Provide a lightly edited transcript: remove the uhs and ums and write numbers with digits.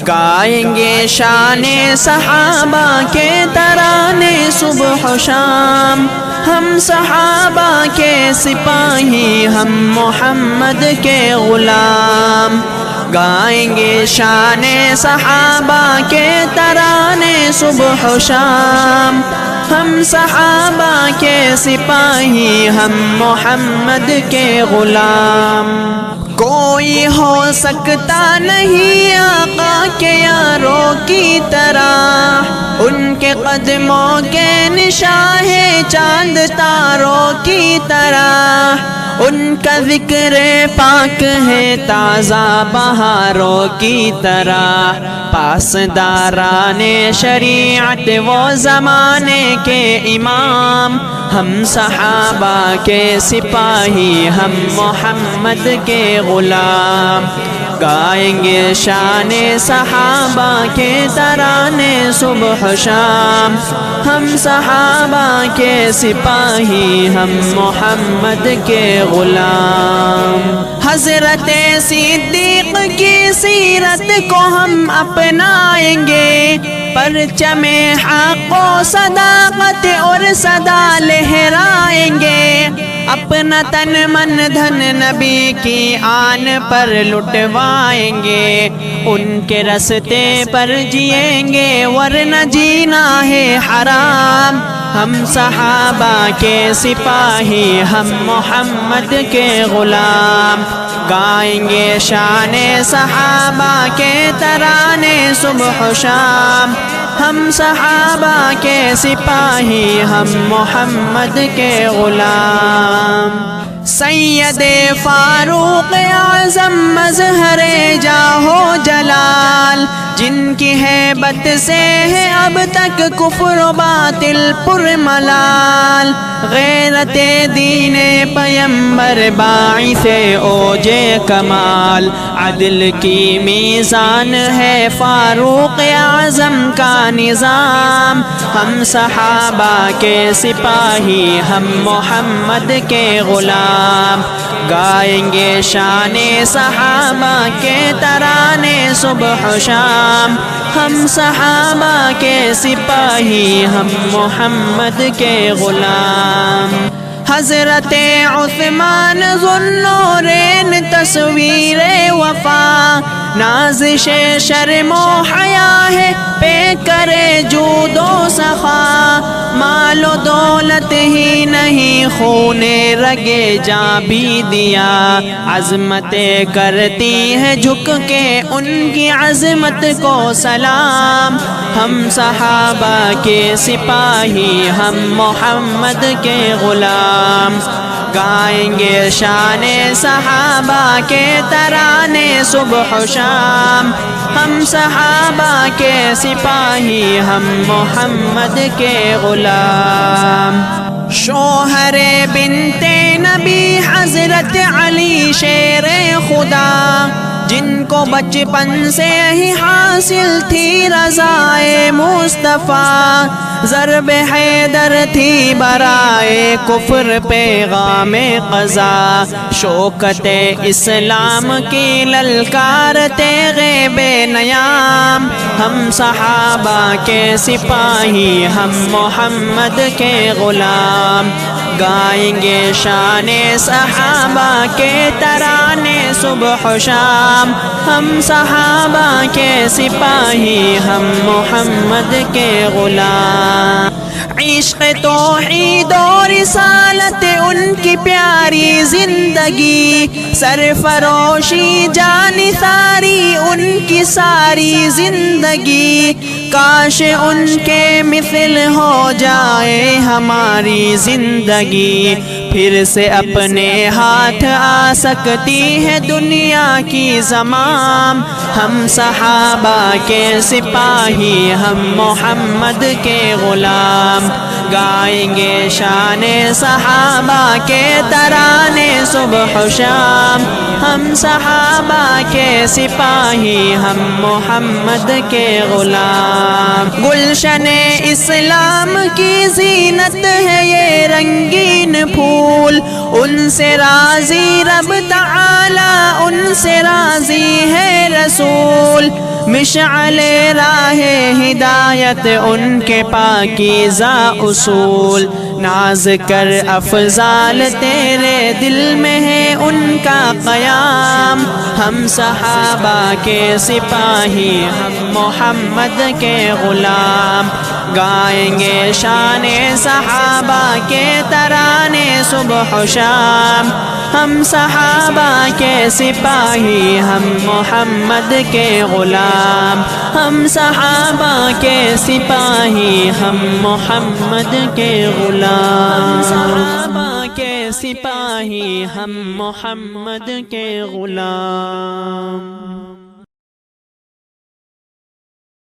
گائیں گے شان صحابہ کے ترانے صبح و شام، ہم صحابہ کے سپاہی، ہم محمد کے غلام۔ گائیں گے شان صحابہ کے ترانے صبح و شام، ہم صحابہ کے سپاہی، ہم محمد کے غلام۔ کوئی ہو سکتا نہیں آقا کے یاروں کی طرح، ان کے قدموں کے نشاں ہے چاند تاروں کی طرح، ان کا ذکر پاک ہے تازہ بہاروں کی طرح۔ پاسداران شریعت وہ زمانے کے امام، ہم صحابہ کے سپاہی، ہم محمد کے غلام۔ گائیں گے شان صحابہ کے ترانے صبح و شام، ہم صحابہ کے سپاہی، ہم محمد کے غلام۔ حضرت صدیق کی سیرت کو ہم اپنائیں گے، پرچم حق و صداقت اور صدا لہرائیں گے، اپنا تن من دھن نبی کی آن پر لٹوائیں گے، ان کے رستے پر جئیں گے ورنہ جینا ہے حرام۔ ہم صحابہ کے سپاہی، ہم محمد کے غلام۔ گائیں گے شان صحابہ کے ترانے صبح و شام، ہم صحابہ کے سپاہی، ہم محمد کے غلام۔ سید فاروق اعظم مظہر جاہ و جلال، جن کی ہیبت سے ہے اب تک کفر و باطل پر ملال، غیرت دین پیمبر باعث اوج کمال، عدل کی میزان ہے فاروق اعظم کا نظام۔ ہم صحابہ کے سپاہی، ہم محمد کے غلام۔ گائیں گے شان صحابہ کے ترانے صبح و شام، ہم صحابہ کے سپاہی، ہم محمد کے غلام۔ حضرت عثمان ذو النورین تصویر وفا، نازش شرم و حیا ہے پیکر جود و سخا، مال و دولت ہی نہیں خون رگے جاں بھی دیا، عظمتیں کرتی ہے جھک کے ان کی عظمت کو سلام۔ ہم صحابہ کے سپاہی، ہم محمد کے غلام۔ گائیں گے شان صحابہ کے ترانے صبح و شام، ہم صحابہ کے سپاہی، ہم محمد کے غلام۔ شوہر بنت نبی حضرت علی شیر خدا، جن کو بچپن سے ہی حاصل تھی رضائے مصطفیٰ، ضرب حیدر تھی برائے کفر پیغام قضا، شوکت اسلام کی للکار تیغ بے نیام۔ ہم صحابہ کے سپاہی، ہم محمد کے غلام۔ گائیں گے شان صحابہ کے ترانے صبح و شام، ہم صحابہ کے سپاہی، ہم محمد کے غلام۔ عشق توحید و رسالت ان کی پیاری زندگی، سرفروشی جان ساری ان کی ساری زندگی، کاش ان کے مثل ہو جائے ہماری زندگی، پھر سے اپنے ہاتھ آ سکتی ہے دنیا کی زمام۔ ہم صحابہ کے سپاہی، ہم محمد کے غلام۔ گائیں گے شان صحابہ کے ترانے صبح و شام، ہم صحابہ کے سپاہی، ہم محمد کے غلام۔ گلشن اسلام کی زینت ہے یہ رنگین پھول، ان سے راضی رب تعالی تعالی ان سے راضی ہے رسول، مشعل راہ ہدایت ان کے پاکیزہ اصول، ناز کر افضال تیرے دل میں ہے ان کا قیام، ہم صحابہ کے سپاہی ہم محمد کے غلام، گائیں گے شان صحابہ کے ترانے صبح و شام، ہم صحابہ کے سپاہی ہم محمد کے غلام، ہم صحابہ کے سپاہی ہم محمد کے غلام، صحابہ کے سپاہی ہم محمد کے غلام۔